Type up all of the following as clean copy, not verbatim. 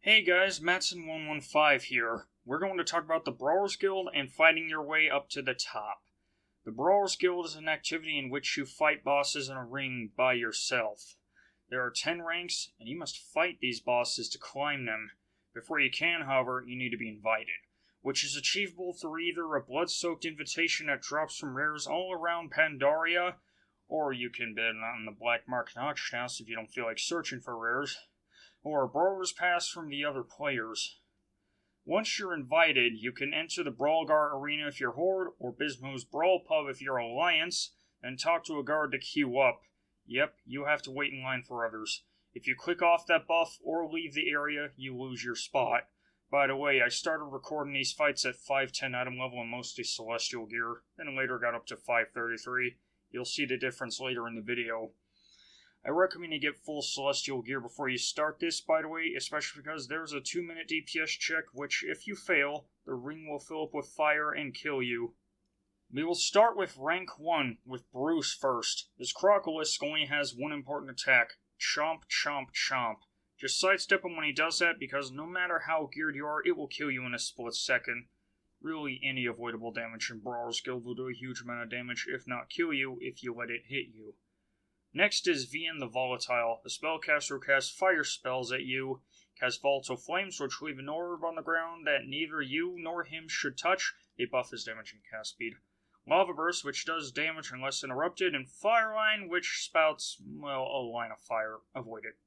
Hey guys, Matson115 here. We're going to talk about the Brawlers Guild and fighting your way up to the top. The Brawlers Guild is an activity in which you fight bosses in a ring by yourself. There are 10 ranks, and you must fight these bosses to climb them. Before you can, however, you need to be invited, which is achievable through either a blood-soaked invitation that drops from rares all around Pandaria, or you can bid on the Black Market Auction House if you don't feel like searching for rares, or a Brawler's Pass from the other players. Once you're invited, you can enter the Brawlgar Arena if you're Horde, or Bismo's Brawl Pub if you're Alliance, and talk to a guard to queue up. Yep, you have to wait in line for others. If you click off that buff or leave the area, you lose your spot. By the way, I started recording these fights at 510 item level and mostly Celestial gear, then later got up to 533. You'll see the difference later in the video. I recommend you get full Celestial gear before you start this, by the way, especially because there's a 2-minute DPS check, which, if you fail, the ring will fill up with fire and kill you. We will start with rank 1, with Bruce first. This Crocolisk only has one important attack, Chomp, Chomp, Chomp. Just sidestep him when he does that, because no matter how geared you are, it will kill you in a split second. Really, any avoidable damage in Brawlers Guild will do a huge amount of damage, if not kill you, if you let it hit you. Next is Vian the Volatile. The spellcaster who casts fire spells at you, casts volatile flames which leave an orb on the ground that neither you nor him should touch. They buff his damage and cast speed. Lava Burst, which does damage unless interrupted, and Fire Line, which spouts, well, a line of fire. Avoid it.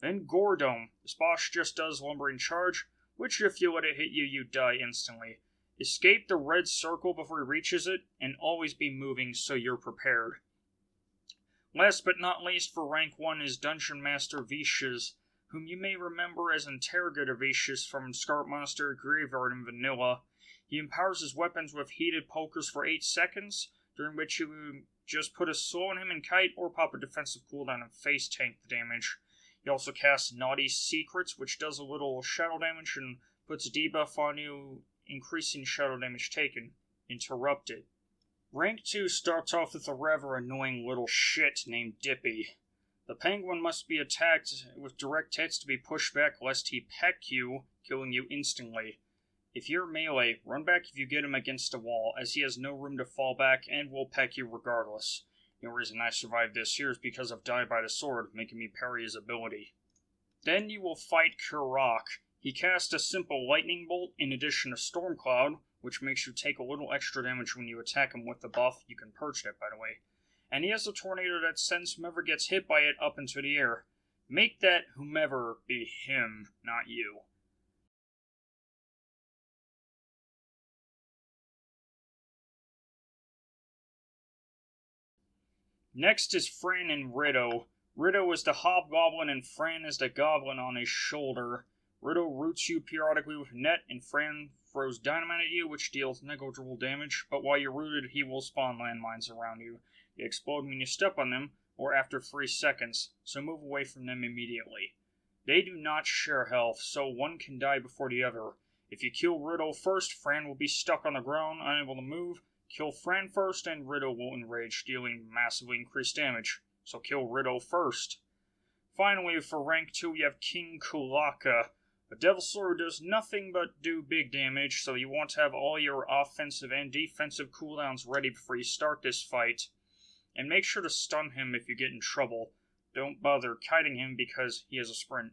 Then Goredome. This boss just does Lumbering Charge, which if you let it hit you, you die instantly. Escape the red circle before he reaches it, and always be moving so you're prepared. Last but not least for rank 1 is Dungeon Master Vishas, whom you may remember as Interrogator Vishas from Scarlet Monster, Graveyard, and Vanilla. He empowers his weapons with heated pokers for 8 seconds, during which you just put a slow on him and kite, or pop a defensive cooldown and face tank the damage. He also casts Naughty Secrets, which does a little shadow damage and puts a debuff on you, increasing shadow damage taken. Interrupted. Rank 2 starts off with a rather annoying little shit named Dippy. The penguin must be attacked with direct hits to be pushed back lest he peck you, killing you instantly. If you're melee, run back if you get him against a wall, as he has no room to fall back and will peck you regardless. The only reason I survived this here is because of Die by the Sword, making me parry his ability. Then you will fight Kirrawk. He casts a simple lightning bolt in addition to Storm Cloud, which makes you take a little extra damage when you attack him with the buff. You can purge it, by the way. And he has a tornado that sends whomever gets hit by it up into the air. Make that whomever be him, not you. Next is Fran and Riddoh. Riddoh is the hobgoblin and Fran is the goblin on his shoulder. Riddoh roots you periodically with a net, and Fran throws dynamite at you, which deals negligible damage, but while you're rooted, he will spawn landmines around you. They explode when you step on them, or after 3 seconds, so move away from them immediately. They do not share health, so one can die before the other. If you kill Riddoh first, Fran will be stuck on the ground, unable to move. Kill Fran first, and Riddoh will enrage, dealing massively increased damage, so kill Riddoh first. Finally, for rank 2, we have King Kulaka. A Devil Sword does nothing but do big damage, so you want to have all your offensive and defensive cooldowns ready before you start this fight. And make sure to stun him if you get in trouble. Don't bother kiting him because he has a sprint.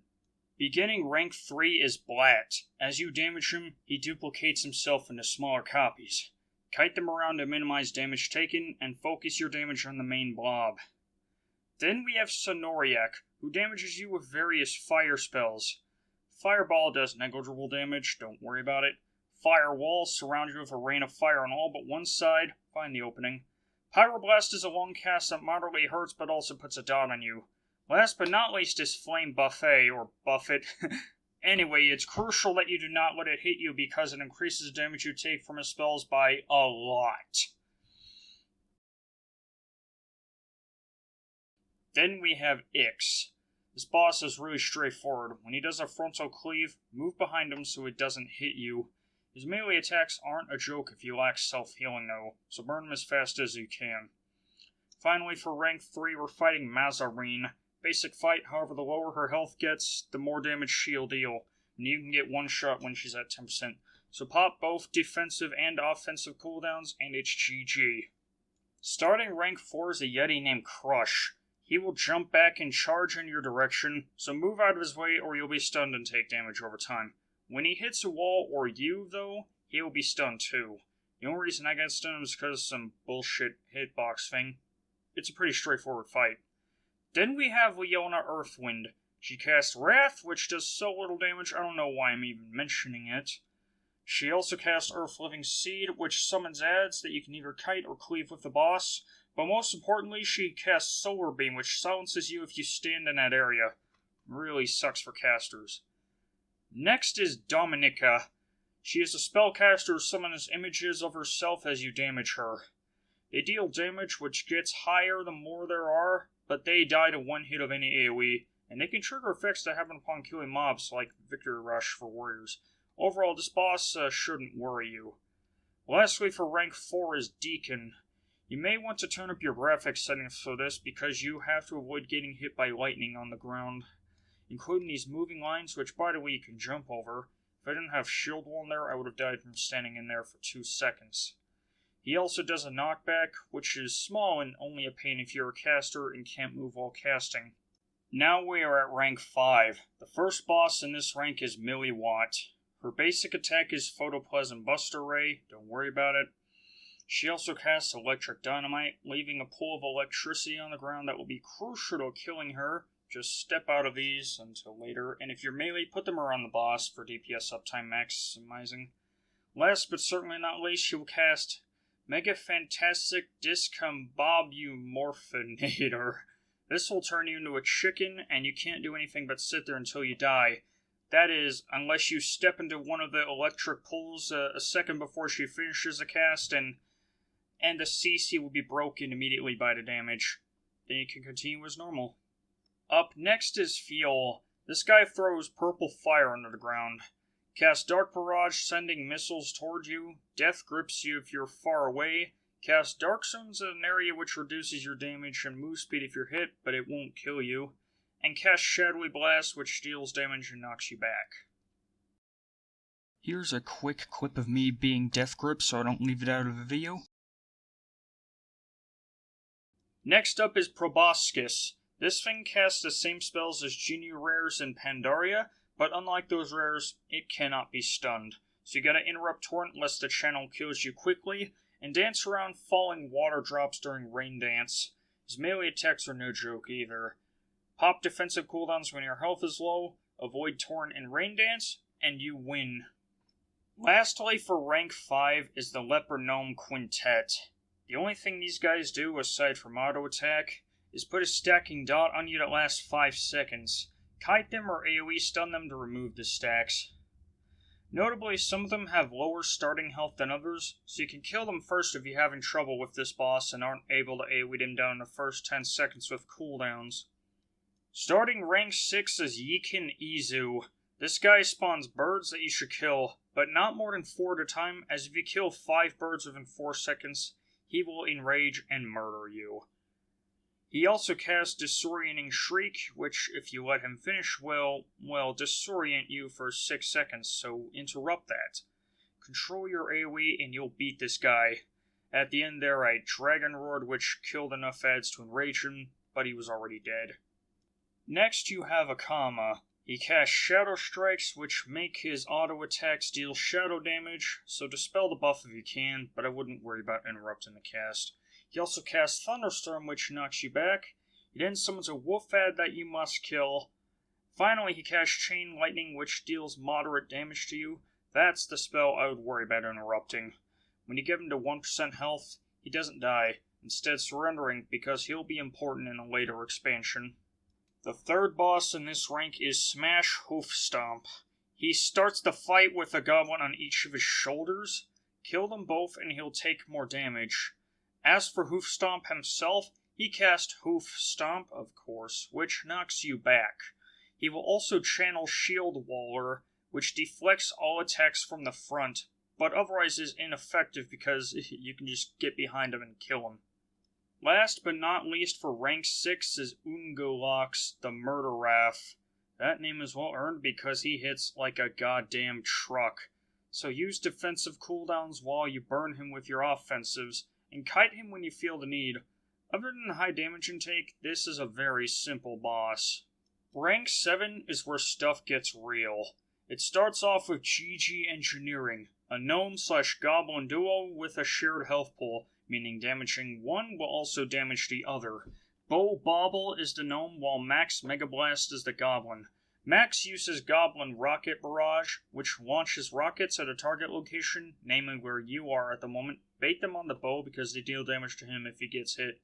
Beginning rank 3 is Blat. As you damage him, he duplicates himself into smaller copies. Kite them around to minimize damage taken, and focus your damage on the main blob. Then we have Sanoriak, who damages you with various fire spells. Fireball does negligible damage, don't worry about it. Firewall surrounds you with a rain of fire on all but one side, find the opening. Pyroblast is a long cast that moderately hurts but also puts a dot on you. Last but not least is Flame Buffet, or Buffet. Anyway, it's crucial that you do not let it hit you because it increases the damage you take from his spells by a lot. Then we have Ix. This boss is really straightforward. When he does a frontal cleave, move behind him so it doesn't hit you. His melee attacks aren't a joke if you lack self-healing though, so burn him as fast as you can. Finally, for rank 3, we're fighting Mazhareen. Basic fight, however, the lower her health gets, the more damage she'll deal. and you can get one shot when she's at 10%. So pop both defensive and offensive cooldowns, and it's GG. Starting rank 4 is a Yeti named Crush. He will jump back and charge in your direction, so move out of his way or you'll be stunned and take damage over time. When he hits a wall or you, though, he will be stunned too. The only reason I got stunned was because of some bullshit hitbox thing. It's a pretty straightforward fight. Then we have Leona Earthwind. She casts Wrath, which does so little damage, I don't know why I'm even mentioning it. She also casts Earth Living Seed, which summons adds that you can either kite or cleave with the boss. But most importantly, she casts Solar Beam, which silences you if you stand in that area. Really sucks for casters. Next is Dominika. She is a spellcaster who summons images of herself as you damage her. They deal damage which gets higher the more there are, but they die to one hit of any AoE, and they can trigger effects that happen upon killing mobs, like Victory Rush for warriors. Overall, this boss shouldn't worry you. Lastly, for rank 4 is Deeken. You may want to turn up your graphics settings for this because you have to avoid getting hit by lightning on the ground, including these moving lines, which by the way you can jump over. If I didn't have shield wall in there, I would have died from standing in there for 2 seconds. He also does a knockback, which is small and only a pain if you're a caster and can't move while casting. Now we are at rank 5. The first boss in this rank is Millie Watt. Her basic attack is Photoplasm Buster Ray, don't worry about it. She also casts Electric Dynamite, leaving a pool of electricity on the ground that will be crucial to killing her. Just step out of these until later, and if you're melee, put them around the boss for DPS uptime maximizing. Last but certainly not least, she will cast Mega Fantastic Discombobulmorphinator. This will turn you into a chicken, and you can't do anything but sit there until you die. That is, unless you step into one of the electric pools a second before she finishes the cast, and the CC will be broken immediately by the damage. Then you can continue as normal. Up next is Fjoll. This guy throws purple fire under the ground. Cast Dark Barrage, sending missiles toward you. Death grips you if you're far away. Cast Dark Zones in an area which reduces your damage and move speed if you're hit, but it won't kill you. And cast Shadowy Blast, which deals damage and knocks you back. Here's a quick clip of me being Death Grip so I don't leave it out of the video. Next up is Proboskus. This thing casts the same spells as Genie Rares in Pandaria, but unlike those rares, it cannot be stunned. So you gotta interrupt Torrent lest the channel kills you quickly, and dance around falling water drops during Rain Dance. His melee attacks are no joke either. Pop defensive cooldowns when your health is low, avoid Torrent and Rain Dance, and you win. Lastly, for rank 5 is the Leper Gnome Quintet. The only thing these guys do, aside from auto attack, is put a stacking dot on you that lasts 5 seconds. Kite them or AoE stun them to remove the stacks. Notably, some of them have lower starting health than others, so you can kill them first if you're having trouble with this boss and aren't able to AoE them down in the first 10 seconds with cooldowns. Starting rank 6 is Yikkan Izu. This guy spawns birds that you should kill, but not more than 4 at a time, as if you kill 5 birds within 4 seconds, he will enrage and murder you. He also casts Disorienting Shriek, which, if you let him finish, will disorient you for 6 seconds, so interrupt that. Control your AoE and you'll beat this guy. At the end there, I Dragon Roared, which killed enough ads to enrage him, but he was already dead. Next you have Akama. He casts Shadow Strikes, which make his auto attacks deal shadow damage, so dispel the buff if you can, but I wouldn't worry about interrupting the cast. He also casts Thunderstorm, which knocks you back. He then summons a wolf ad that you must kill. Finally, he casts Chain Lightning, which deals moderate damage to you. That's the spell I would worry about interrupting. When you give him to 1% health, he doesn't die, instead surrendering because he'll be important in a later expansion. The third boss in this rank is Smash Hoofstomp. He starts the fight with a goblin on each of his shoulders. Kill them both and he'll take more damage. As for Hoofstomp himself, he casts Hoofstomp, of course, which knocks you back. He will also channel Shield Waller, which deflects all attacks from the front, but otherwise is ineffective because you can just get behind him and kill him. Last but not least for rank 6 is Unguloxx, the Murder Wrath. That name is well earned because he hits like a goddamn truck. So use defensive cooldowns while you burn him with your offensives, and kite him when you feel the need. Other than high damage intake, this is a very simple boss. Rank 7 is where stuff gets real. It starts off with GG Engineering, a gnome/goblin duo with a shared health pool, meaning damaging one will also damage the other. Bo Bobble is the gnome, while Max Mega Blast is the goblin. Max uses Goblin Rocket Barrage, which launches rockets at a target location, namely where you are at the moment. Bait them on the bow because they deal damage to him if he gets hit.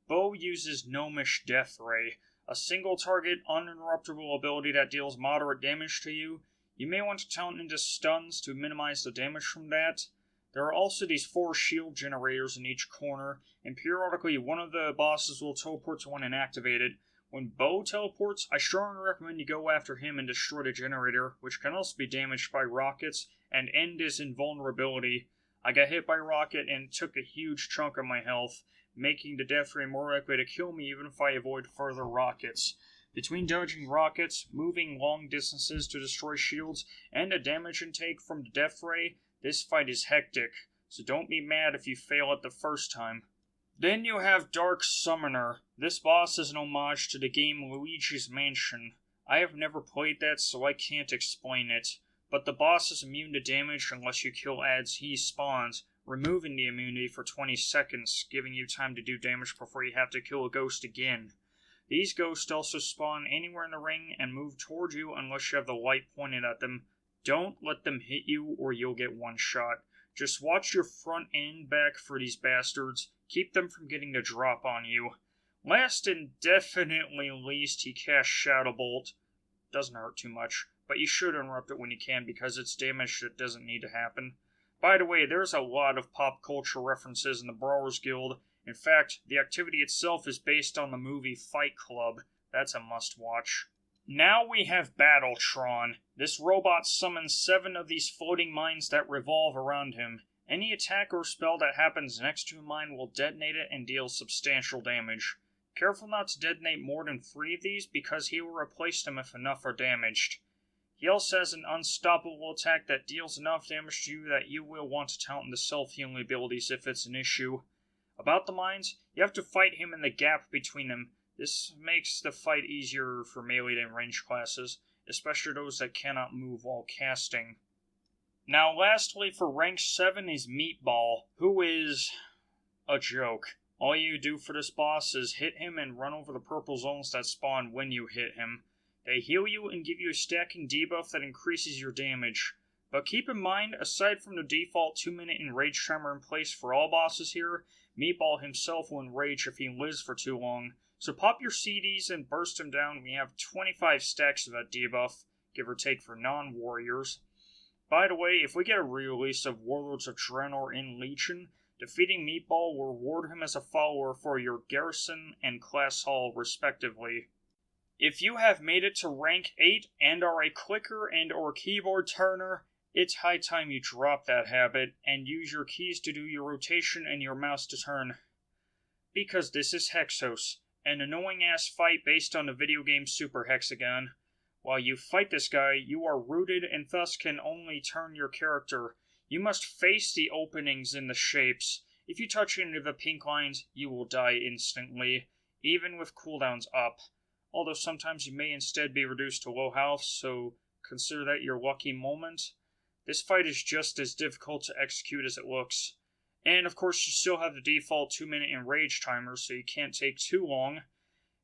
Bo uses Gnomish Death Ray, a single target, uninterruptible ability that deals moderate damage to you. You may want to talent into stuns to minimize the damage from that. There are also these 4 shield generators in each corner, and periodically one of the bosses will teleport to one and activate it. When Bo teleports, I strongly recommend you go after him and destroy the generator, which can also be damaged by rockets, and end his invulnerability. I got hit by a rocket and took a huge chunk of my health, making the death ray more likely to kill me even if I avoid further rockets. Between dodging rockets, moving long distances to destroy shields, and the damage intake from the death ray, this fight is hectic, so don't be mad if you fail it the first time. Then you have Dark Summoner. This boss is an homage to the game Luigi's Mansion. I have never played that, so I can't explain it, but the boss is immune to damage unless you kill as he spawns, removing the immunity for 20 seconds, giving you time to do damage before you have to kill a ghost again. These ghosts also spawn anywhere in the ring and move towards you unless you have the light pointed at them. Don't let them hit you or you'll get one shot. Just watch your front and back for these bastards. Keep them from getting the drop on you. Last and definitely least, he casts Shadow Bolt. Doesn't hurt too much, but you should interrupt it when you can because it's damage that doesn't need to happen. By the way, there's a lot of pop culture references in the Brawlers Guild. In fact, the activity itself is based on the movie Fight Club. That's a must-watch. Now we have Battletron. This robot summons 7 of these floating mines that revolve around him. Any attack or spell that happens next to a mine will detonate it and deal substantial damage. Careful not to detonate more than 3 of these because he will replace them if enough are damaged. He also has an unstoppable attack that deals enough damage to you that you will want to talent into self-healing abilities if it's an issue. About the mines, you have to fight him in the gap between them. This makes the fight easier for melee and ranged classes, especially those that cannot move while casting. Now lastly for rank 7 is Meatball, who is a joke. All you do for this boss is hit him and run over the purple zones that spawn when you hit him. They heal you and give you a stacking debuff that increases your damage. But keep in mind, aside from the default 2-minute enrage timer in place for all bosses here, Meatball himself will enrage if he lives for too long. So pop your CDs and burst him down. We have 25 stacks of that debuff, give or take for non-warriors. By the way, if we get a re-release of Warlords of Draenor in Legion, defeating Meatball will reward him as a follower for your Garrison and Class Hall respectively. If you have made it to rank 8 and are a clicker and or keyboard turner, it's high time you drop that habit and use your keys to do your rotation and your mouse to turn. Because this is Hexos, an annoying-ass fight based on the video game Super Hexagon. While you fight this guy, you are rooted and thus can only turn your character. You must face the openings in the shapes. If you touch any of the pink lines, you will die instantly, even with cooldowns up. Although sometimes you may instead be reduced to low health, so consider that your lucky moment. This fight is just as difficult to execute as it looks. And of course you still have the default 2-minute enrage timer, so you can't take too long.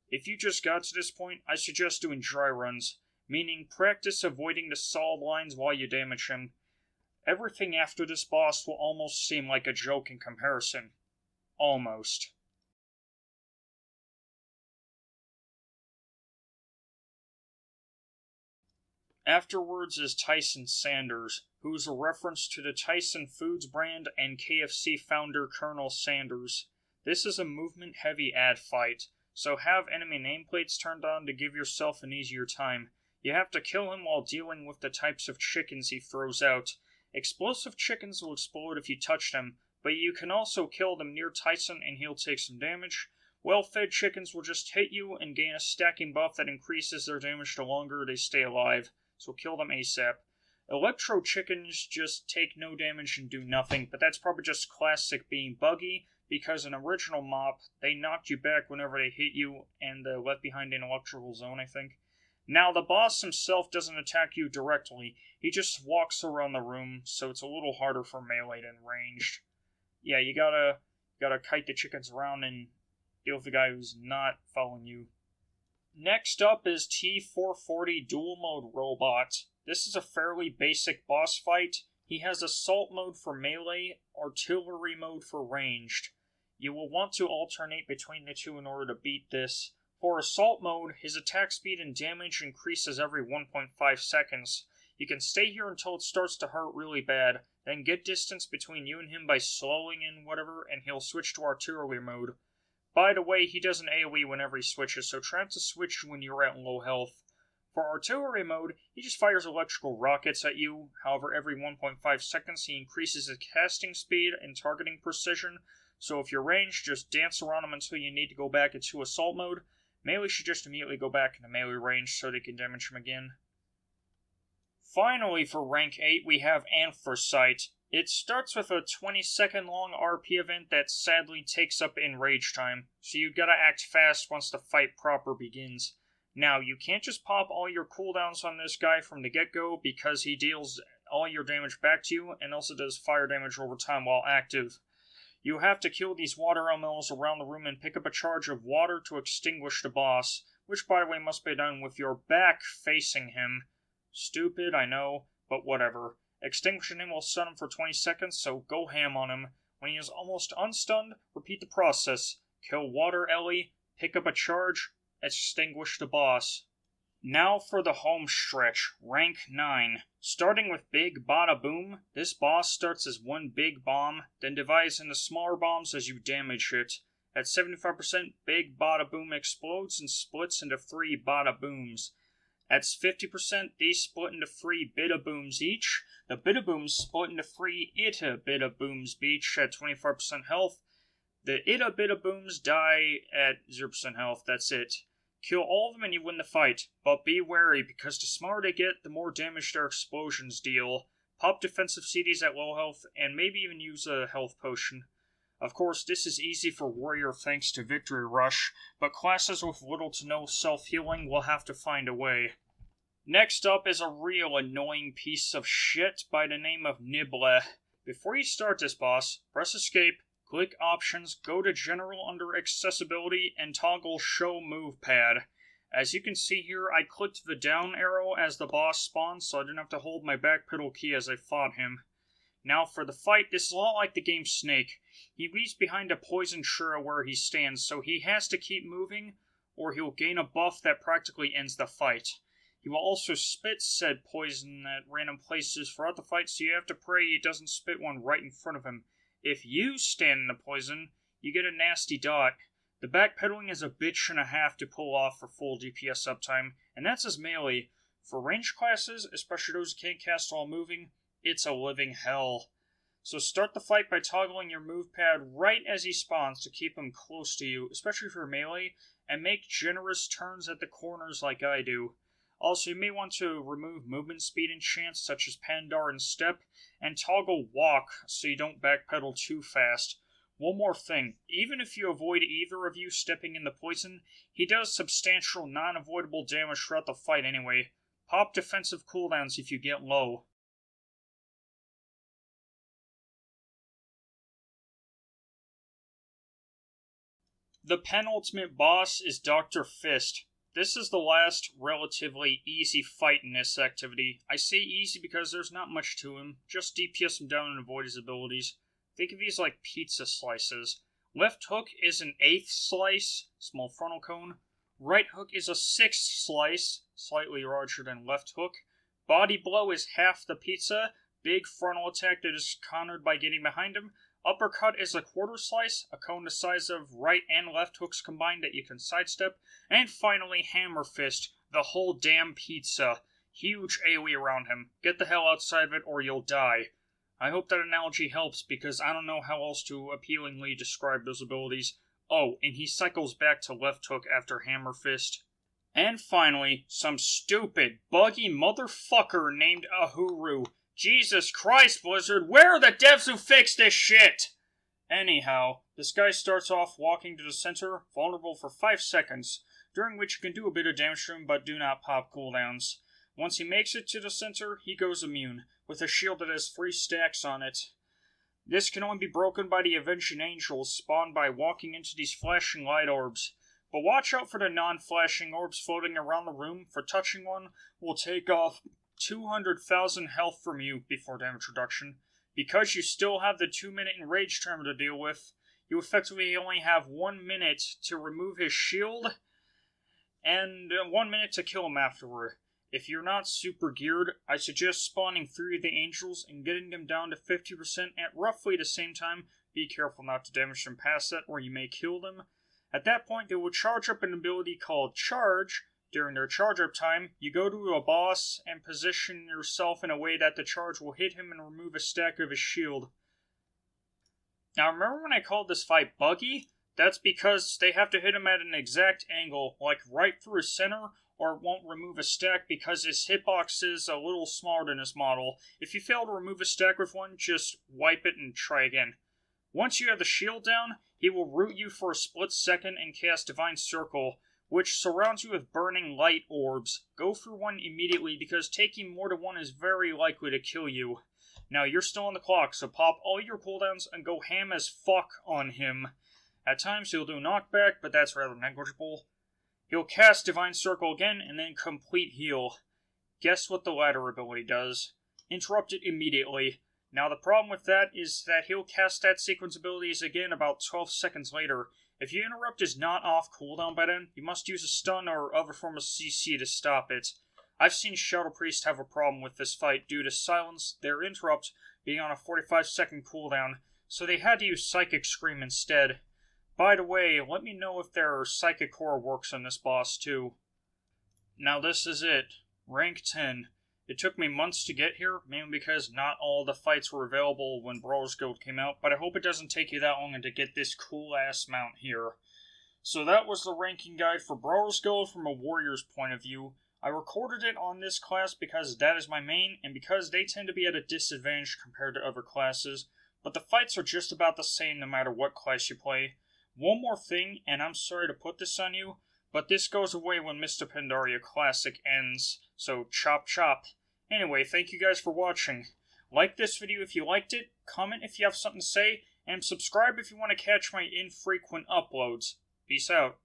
If you just got to this point, I suggest doing dry runs, meaning practice avoiding the solid lines while you damage him. Everything after this boss will almost seem like a joke in comparison. Almost. Afterwards is Tyson Sanders, who is a reference to the Tyson Foods brand and KFC founder Colonel Sanders. This is a movement-heavy ad fight, so have enemy nameplates turned on to give yourself an easier time. You have to kill him while dealing with the types of chickens he throws out. Explosive chickens will explode if you touch them, but you can also kill them near Tyson and he'll take some damage, Well-fed chickens will just hit you and gain a stacking buff that increases their damage the longer they stay alive, so kill them ASAP. Electro chickens just take no damage and do nothing, but that's probably just classic being buggy, because in original mop, they knocked you back whenever they hit you and left behind an electrical zone, I think. Now, the boss himself doesn't attack you directly, he just walks around the room, so it's a little harder for melee than ranged. Yeah, you gotta kite the chickens around and deal with the guy who's not following you. Next up is T440 Dual Mode Robot. This is a fairly basic boss fight. He has Assault Mode for melee, Artillery Mode for ranged. You will want to alternate between the two in order to beat this. For Assault Mode, his attack speed and damage increases every 1.5 seconds. You can stay here until it starts to hurt really bad, then get distance between you and him by slowing in whatever, and he'll switch to Artillery Mode. By the way, he does an AoE whenever he switches, so try not to switch when you're at low health. For Artillery Mode, he just fires electrical rockets at you. However, every 1.5 seconds he increases his casting speed and targeting precision, so if you're ranged, just dance around him until you need to go back into Assault Mode. Melee should just immediately go back into melee range so they can damage him again. Finally, for rank 8, we have Anthracite. It starts with a 20-second long RP event that sadly takes up enrage time, so you gotta act fast once the fight proper begins. Now, you can't just pop all your cooldowns on this guy from the get-go because he deals all your damage back to you and also does fire damage over time while active. You have to kill these water elementals around the room and pick up a charge of water to extinguish the boss, which by the way must be done with your back facing him. Stupid, I know, but whatever. Extinguishing him will stun him for 20 seconds, so go ham on him. When he is almost unstunned, repeat the process. Kill Water Ellie, pick up a charge, extinguish the boss. Now for the home stretch, rank 9. Starting with Big Badda Boom, this boss starts as one big bomb, then divides into smaller bombs as you damage it. At 75%, Big Badda Boom explodes and splits into 3 Badda Booms. At 50%, these split into 3 Bidda Booms each. The Bidda Booms split into 3 Itta Bidda Booms each at 25% health. The Itta Bidda Booms die at 0% health, that's it. Kill all of them and you win the fight, but be wary because the smaller they get, the more damage their explosions deal. Pop defensive CDs at low health, and maybe even use a health potion. Of course, this is easy for Warrior thanks to Victory Rush, but classes with little to no self-healing will have to find a way. Next up is a real annoying piece of shit by the name of Nibbleh. Before you start this boss, press Escape, click Options, go to General under Accessibility, and toggle Show Move Pad. As you can see here, I clicked the down arrow as the boss spawns, so I didn't have to hold my back pedal key as I fought him. Now for the fight, this is a lot like the game Snake. He leaves behind a poison Shura where he stands, so he has to keep moving, or he'll gain a buff that practically ends the fight. He will also spit said poison at random places throughout the fight, so you have to pray he doesn't spit one right in front of him. If you stand in the poison, you get a nasty dot. The backpedaling is a bitch and a half to pull off for full DPS uptime, and that's his melee. For ranged classes, especially those who can't cast while moving, it's a living hell. So start the fight by toggling your move pad right as he spawns to keep him close to you, especially for melee, and make generous turns at the corners like I do. Also, you may want to remove movement speed enchants such as Pandar and Step, and toggle Walk so you don't backpedal too fast. One more thing, even if you avoid either of you stepping in the poison, he does substantial non-avoidable damage throughout the fight anyway. Pop defensive cooldowns if you get low. The penultimate boss is Dr. Fist. This is the last relatively easy fight in this activity. I say easy because there's not much to him, just DPS him down and avoid his abilities. Think of these like pizza slices. Left hook is an 8th slice, small frontal cone. Right hook is a 6th slice, slightly larger than left hook. Body blow is half the pizza, big frontal attack that is countered by getting behind him. Uppercut is a 1/4 slice, a cone the size of right and left hooks combined that you can sidestep. And finally, Hammer Fist, the whole damn pizza. Huge AoE around him. Get the hell outside of it or you'll die. I hope that analogy helps because I don't know how else to appealingly describe those abilities. Oh, and he cycles back to left hook after hammer fist. And finally, some stupid, buggy motherfucker named Ahoo'ru. Jesus Christ, Blizzard, where are the devs who fixed this shit? Anyhow, this guy starts off walking to the center, vulnerable for 5 seconds, during which you can do a bit of damage to him but do not pop cooldowns. Once he makes it to the center, he goes immune, with a shield that has 3 stacks on it. This can only be broken by the Avenging Angels spawned by walking into these flashing light orbs. But watch out for the non-flashing orbs floating around the room, for touching one will take off 200,000 health from you before damage reduction. Because you still have the 2-minute enrage timer to deal with, you effectively only have 1 minute to remove his shield, and 1 minute to kill him afterward. If you're not super geared, I suggest spawning 3 of the angels and getting them down to 50% at roughly the same time. Be careful not to damage them past that, or you may kill them. At that point, they will charge up an ability called Charge. During their charge up time, you go to a boss and position yourself in a way that the charge will hit him and remove a stack of his shield. Now remember when I called this fight buggy? That's because they have to hit him at an exact angle, like right through his center, or it won't remove a stack because his hitbox is a little smaller than his model. If you fail to remove a stack with one, just wipe it and try again. Once you have the shield down, he will root you for a split second and cast Divine Circle, which surrounds you with burning light orbs. Go for one immediately because taking more than one is very likely to kill you. Now you're still on the clock, so pop all your cooldowns and go ham as fuck on him. At times he'll do knockback, but that's rather negligible. He'll cast Divine Circle again and then complete heal. Guess what the latter ability does? Interrupt it immediately. Now the problem with that is that he'll cast that sequence abilities again about 12 seconds later. If your interrupt is not off cooldown by then, you must use a stun or other form of CC to stop it. I've seen Shadow Priest have a problem with this fight due to silence their interrupt being on a 45-second cooldown, so they had to use Psychic Scream instead. By the way, let me know if their Psychic Core works on this boss too. Now this is it. Rank 10. It took me months to get here, mainly because not all the fights were available when Brawler's Guild came out, but I hope it doesn't take you that long to get this cool-ass mount here. So that was the ranking guide for Brawler's Guild from a warrior's point of view. I recorded it on this class because that is my main, and because they tend to be at a disadvantage compared to other classes, but the fights are just about the same no matter what class you play. One more thing, and I'm sorry to put this on you, but this goes away when Mr. Pandaria Classic ends, so chop chop. Anyway, thank you guys for watching. Like this video if you liked it, comment if you have something to say, and subscribe if you want to catch my infrequent uploads. Peace out.